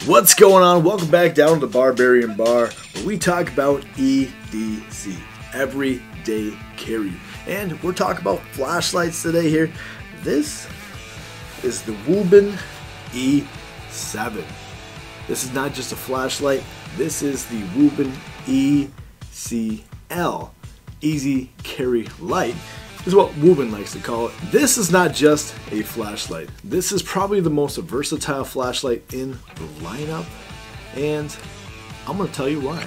What's going on? Welcome back down to the Barbarian Bar, where we talk about EDC, everyday carry. And we're talking about flashlights today here. This is the Wuben E7. This is not just a flashlight, this is the Wuben ECL, Easy Carry Light, is what Wuben likes to call it. This is not just a flashlight. This is probably the most versatile flashlight in the lineup, and I'm going to tell you why.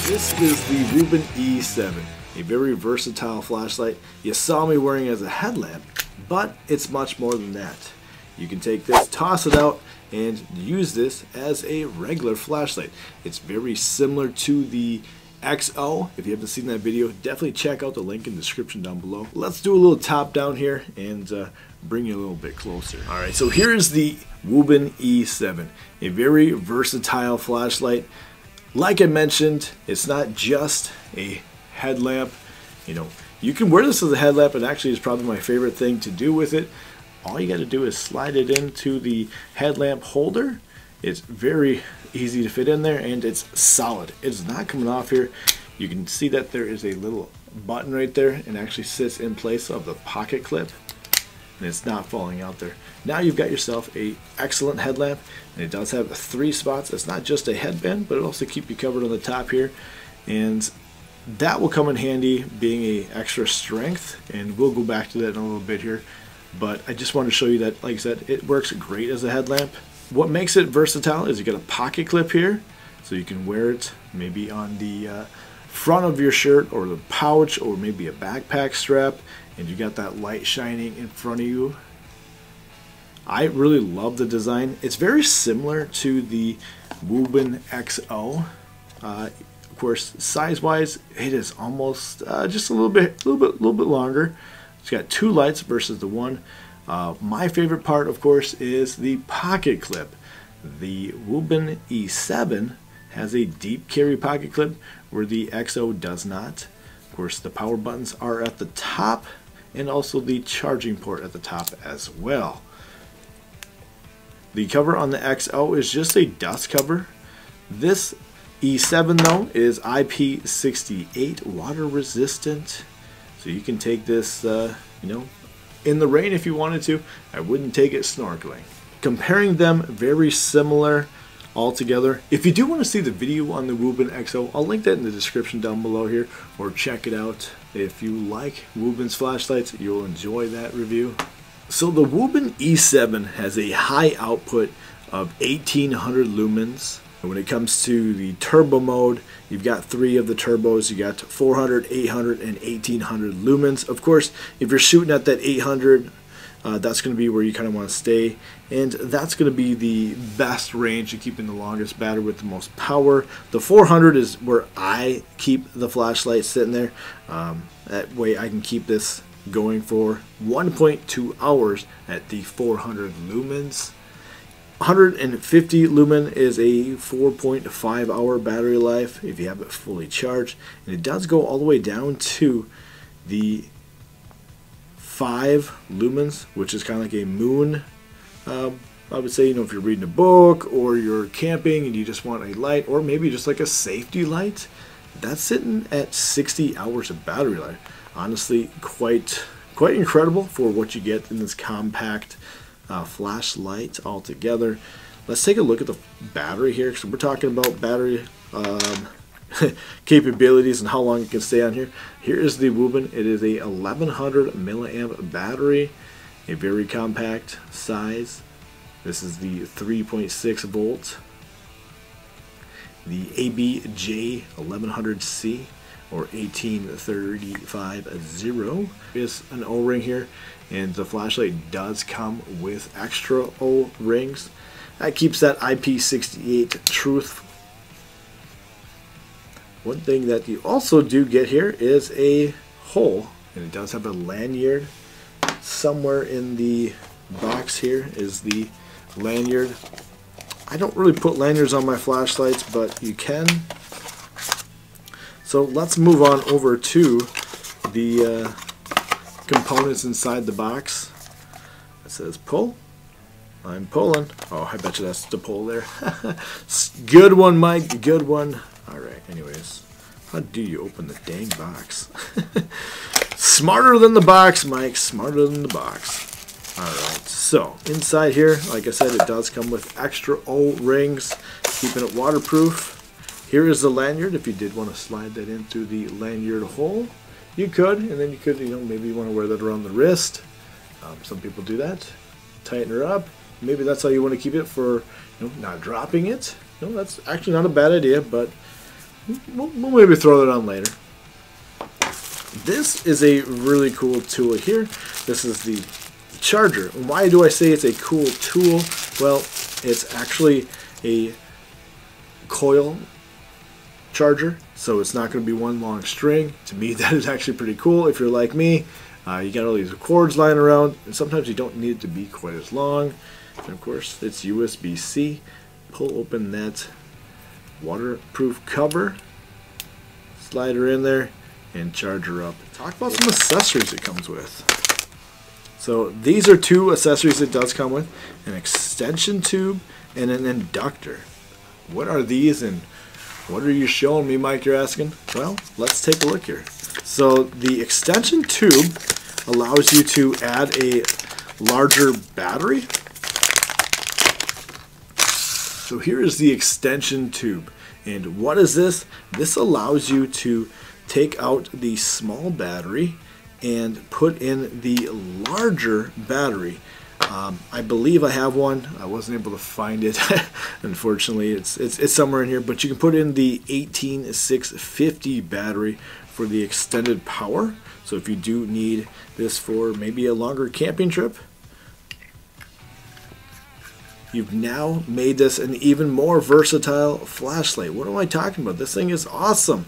This is the Wuben E7, a very versatile flashlight. You saw me wearing it as a headlamp, but it's much more than that. You can take this, toss it out, and use this as a regular flashlight. It's very similar to the XO. If you haven't seen that video, definitely check out the link in the description down below. Let's do a little top down here and bring you a little bit closer. Alright, so here's the Wuben E7, a very versatile flashlight. Like I mentioned, it's not just a headlamp. You know, you can wear this as a headlamp, and actually it's probably my favorite thing to do with it. All you got to do is slide it into the headlamp holder. It's very easy to fit in there, and it's solid. It's not coming off here. You can see that there is a little button right there, and actually sits in place of the pocket clip, and it's not falling out there. Now you've got yourself a excellent headlamp, and it does have 3 spots. It's not just a headband, but it also keeps you covered on the top here, and that will come in handy being a extra strength, and we'll go back to that in a little bit here. But I just wanted to show you that, like I said, it works great as a headlamp. What makes it versatile is you got a pocket clip here, so you can wear it maybe on the front of your shirt, or the pouch, or maybe a backpack strap, and you got that light shining in front of you. I really love the design. It's very similar to the Wuben XO. Of course, size-wise, it is almost just a little bit longer. It's got 2 lights versus the one. My favorite part, of course, is the pocket clip. The Wuben E7 has a deep carry pocket clip where the XO does not. Of course, the power buttons are at the top, and also the charging port at the top as well. The cover on the XO is just a dust cover. This E7 though is IP68 water resistant, so you can take this you know, in the rain if you wanted to. I wouldn't take it snorkeling. Comparing them, very similar altogether. If you do want to see the video on the Wuben XO, I'll link that in the description down below here, or check it out. If you like Wuben's flashlights, you'll enjoy that review. So the Wuben E7 has a high output of 1800 lumens. When it comes to the turbo mode, you've got 3 of the turbos. You got 400, 800, and 1800 lumens. Of course, if you're shooting at that 800, that's going to be where you kind of want to stay, and that's going to be the best range to keep in the longest battery with the most power. The 400 is where I keep the flashlight sitting there. That way I can keep this going for 1.2 hours at the 400 lumens. 150 lumen is a 4.5 hour battery life if you have it fully charged, and it does go all the way down to the 5 lumens, which is kind of like a moon. I would say, you know, if you're reading a book or you're camping and you just want a light, or maybe just like a safety light, that's sitting at 60 hours of battery life. Honestly, quite incredible for what you get in this compact flashlight altogether. Let's take a look at the battery here, because we're talking about battery capabilities and how long it can stay on here. Here is the Wuben. It is a 1100 milliamp battery, a very compact size. This is the 3.6 volt. The ABJ 1100C or 18350 is an O-ring here, and the flashlight does come with extra O-rings. That keeps that IP68 truth. One thing that you also do get here is a hole, and it does have a lanyard. Somewhere in the box here is the lanyard. I don't really put lanyards on my flashlights, but you can. So let's move on over to the components inside the box. It says pull. I'm pulling. Oh, I bet you that's the pull there. Good one, Mike. Good one. Alright, anyways. How do you open the dang box? Smarter than the box, Mike. Smarter than the box. Alright, so inside here, like I said, it does come with extra O-rings, keeping it waterproof. Here is the lanyard. If you did want to slide that in through the lanyard hole, you could. And then you could, maybe you want to wear that around the wrist. Some people do that. Tighten her up. Maybe that's how you want to keep it for, not dropping it. No, that's actually not a bad idea, but we'll maybe throw that on later. This is a really cool tool here. This is the charger. Why do I say it's a cool tool? Well, it's actually a coil charger, so it's not going to be one long string. To me, that is actually pretty cool. If you're like me, you got all these cords lying around, and sometimes you don't need it to be quite as long. And of course, it's USB-C. Pull open that waterproof cover, slide her in there, and charge her up. Talk about some accessories it comes with. So these are two accessories it does come with: an extension tube and an inductor. What are these and what are you showing me, Mike, you're asking? Well, let's take a look here. So the extension tube allows you to add a larger battery. So here is the extension tube. And what is this? This allows you to take out the small battery and put in the larger battery. I believe I have one. I wasn't able to find it. Unfortunately, it's somewhere in here. But you can put in the 18650 battery for the extended power. So if you do need this for maybe a longer camping trip, you've now made this an even more versatile flashlight. What am I talking about? This thing is awesome.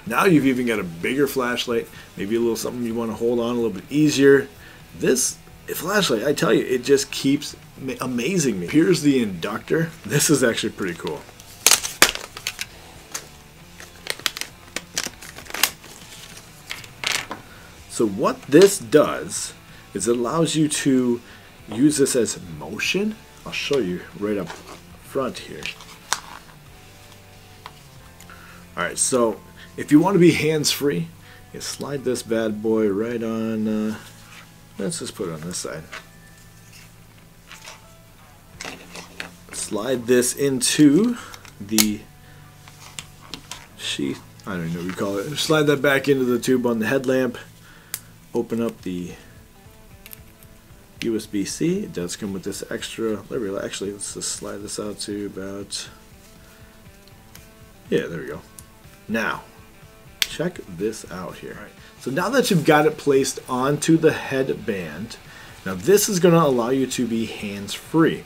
Now you've even got a bigger flashlight, maybe a little something you want to hold on a little bit easier. This flashlight, I tell you, it just keeps amazing me. Here's the inductor. This is actually pretty cool. So what this does is it allows you to use this as motion. I'll show you right up front here. Alright, so if you want to be hands-free, you slide this bad boy right on, let's just put it on this side. Slide this into the sheath, I don't even know what you call it. Slide that back into the tube on the headlamp. Open up the USB-C. It does come with this extra, actually let's just slide this out to about, yeah, there we go. Now, check this out here. Right. So now that you've got it placed onto the headband, now this is going to allow you to be hands-free.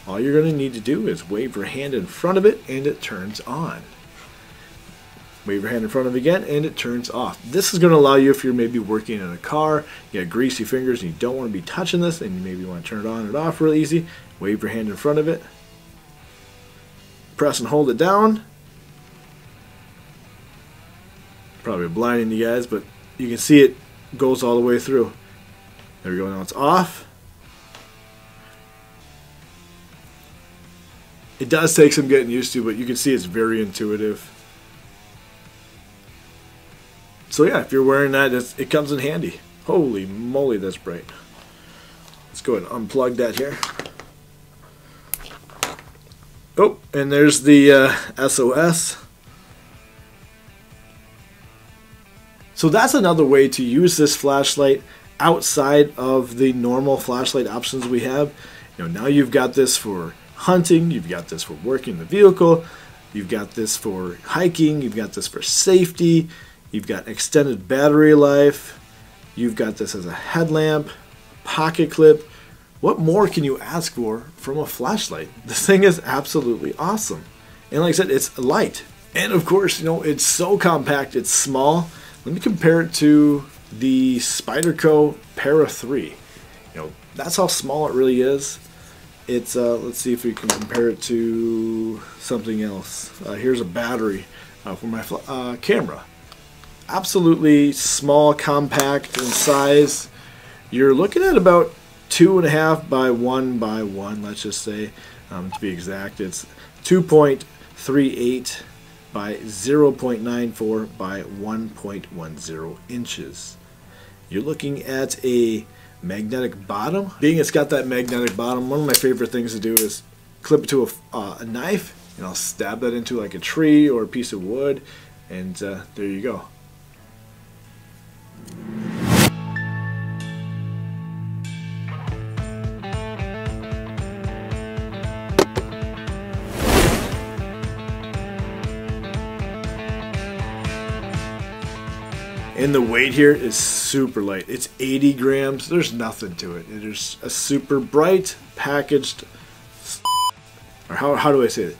All you're going to need to do is wave your hand in front of it and it turns on. Wave your hand in front of it again and it turns off. This is going to allow you, if you're maybe working in a car, you got greasy fingers and you don't want to be touching this and you maybe want to turn it on and off real easy, wave your hand in front of it, press and hold it down. Probably blinding you guys, but you can see it goes all the way through. There we go, now it's off. It does take some getting used to, but you can see it's very intuitive. So yeah, if you're wearing that, it comes in handy. Holy moly, that's bright. Let's go ahead and unplug that here. Oh, and there's the SOS. So that's another way to use this flashlight outside of the normal flashlight options we have. Now you've got this for hunting, you've got this for working the vehicle, you've got this for hiking, you've got this for safety, you've got extended battery life, you've got this as a headlamp, pocket clip. What more can you ask for from a flashlight? This thing is absolutely awesome. And like I said, it's light. And of course, it's so compact, it's small. Let me compare it to the Spyderco Para 3. That's how small it really is. It's let's see if we can compare it to something else. Here's a battery for my camera. Absolutely small, compact in size. You're looking at about 2.5 by 1 by 1, let's just say, to be exact. It's 2.38 by 0.94 by 1.10 inches. You're looking at a magnetic bottom. Being it's got that magnetic bottom, one of my favorite things to do is clip it to a knife, and I'll stab that into like a tree or a piece of wood, and there you go. And the weight here is super light. It's 80 grams. There's nothing to it. It is a super bright packaged, or how do I say it?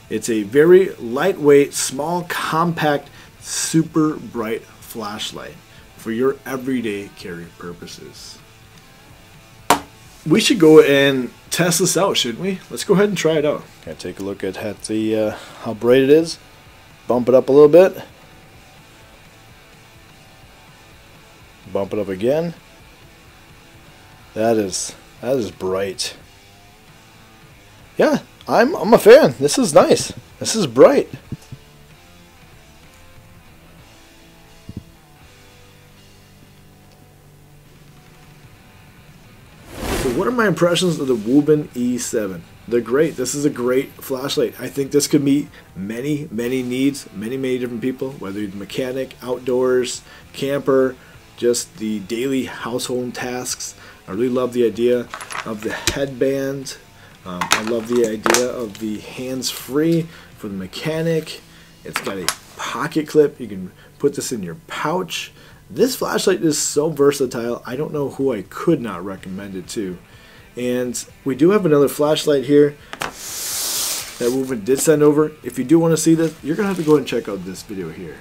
It's a very lightweight, small, compact, super bright flashlight for your everyday carry purposes. We should go and test this out, shouldn't we? Let's go ahead and try it out. Okay, take a look at the how bright it is. Bump it up a little bit. Bump it up again. That is bright. Yeah, I'm a fan. This is nice. This is bright. So what are my impressions of the Wuben E7? They're great. This is a great flashlight. I think this could meet many needs, many different people, whether you're a mechanic, outdoors, camper, just the daily household tasks. I really love the idea of the headband. I love the idea of the hands-free for the mechanic. It's got a pocket clip. You can put this in your pouch. This flashlight is so versatile. I don't know who I could not recommend it to. And we do have another flashlight here that Wuben did send over. If you do want to see this, you're going to have to go and check out this video here.